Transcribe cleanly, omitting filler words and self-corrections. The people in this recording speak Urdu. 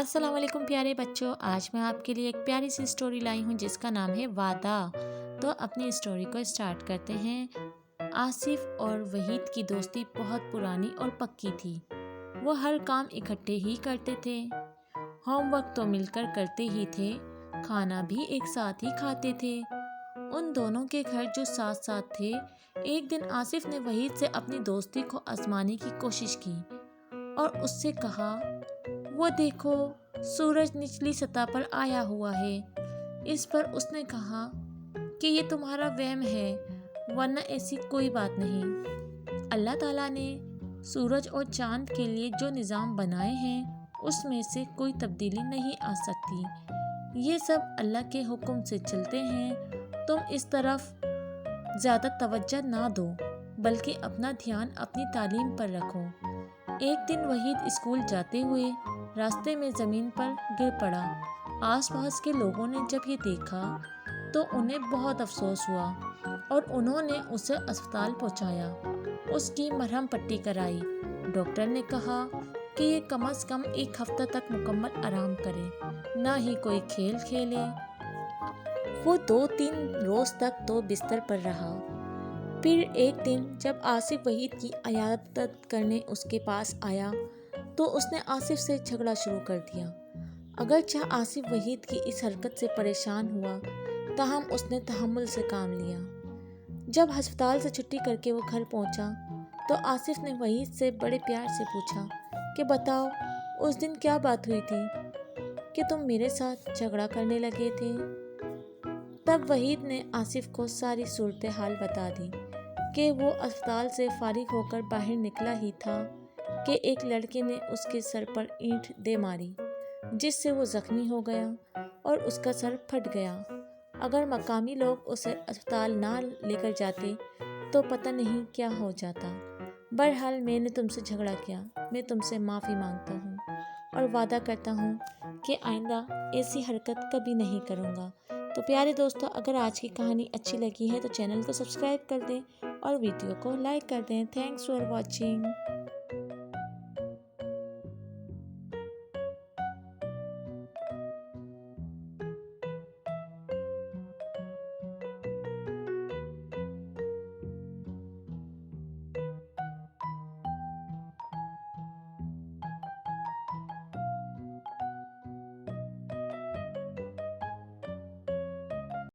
السلام علیکم پیارے بچوں، آج میں آپ کے لیے ایک پیاری سی اسٹوری لائی ہوں جس کا نام ہے وعدہ۔ تو اپنی اسٹوری کو اسٹارٹ کرتے ہیں۔ آصف اور وحید کی دوستی بہت پرانی اور پکی تھی۔ وہ ہر کام اکٹھے ہی کرتے تھے، ہوم ورک تو مل کر کرتے ہی تھے، کھانا بھی ایک ساتھ ہی کھاتے تھے۔ ان دونوں کے گھر جو ساتھ ساتھ تھے۔ ایک دن آصف نے وحید سے اپنی دوستی کو آزمانے کی کوشش کی اور اس سے کہا، وہ دیکھو سورج نچلی سطح پر آیا ہوا ہے۔ اس پر اس نے کہا کہ یہ تمہارا وہم ہے، ورنہ ایسی کوئی بات نہیں۔ اللہ تعالیٰ نے سورج اور چاند کے لیے جو نظام بنائے ہیں اس میں سے کوئی تبدیلی نہیں آ سکتی۔ یہ سب اللہ کے حکم سے چلتے ہیں۔ تم اس طرف زیادہ توجہ نہ دو بلکہ اپنا دھیان اپنی تعلیم پر رکھو۔ ایک دن وحید اسکول جاتے ہوئے راستے میں زمین پر گر پڑا۔ آس پاس کے لوگوں نے جب یہ دیکھا تو انہیں بہت افسوس ہوا اور انہوں نے اسے اسپتال پہنچایا۔ اس کی مرہم پٹی کرائی۔ ڈاکٹر نے کہا کہ یہ کم از کم ایک ہفتہ تک مکمل آرام کرے، نہ ہی کوئی کھیل کھیلے۔ وہ 2-3 روز تک تو بستر پر رہا۔ پھر ایک دن جب آصف وحید کی عیادت کرنے اس کے پاس آیا تو اس نے آصف سے جھگڑا شروع کر دیا۔ اگرچہ آصف وحید کی اس حرکت سے پریشان ہوا، تاہم اس نے تحمل سے کام لیا۔ جب ہسپتال سے چھٹی کر کے وہ گھر پہنچا تو آصف نے وحید سے بڑے پیار سے پوچھا کہ بتاؤ اس دن کیا بات ہوئی تھی کہ تم میرے ساتھ جھگڑا کرنے لگے تھے؟ تب وحید نے آصف کو ساری صورتحال بتا دی کہ وہ اسپتال سے فارغ ہو کر باہر نکلا ہی تھا کہ ایک لڑکے نے اس کے سر پر اینٹ دے ماری، جس سے وہ زخمی ہو گیا اور اس کا سر پھٹ گیا۔ اگر مقامی لوگ اسے اسپتال نہ لے کر جاتے تو پتہ نہیں کیا ہو جاتا۔ بہرحال میں نے تم سے جھگڑا کیا، میں تم سے معافی مانگتا ہوں اور وعدہ کرتا ہوں کہ آئندہ ایسی حرکت کبھی نہیں کروں گا۔ تو پیارے دوستو، اگر آج کی کہانی اچھی لگی ہے تو چینل کو سبسکرائب کر دیں اور ویڈیو کو لائک کر دیں۔ Thanks for watching.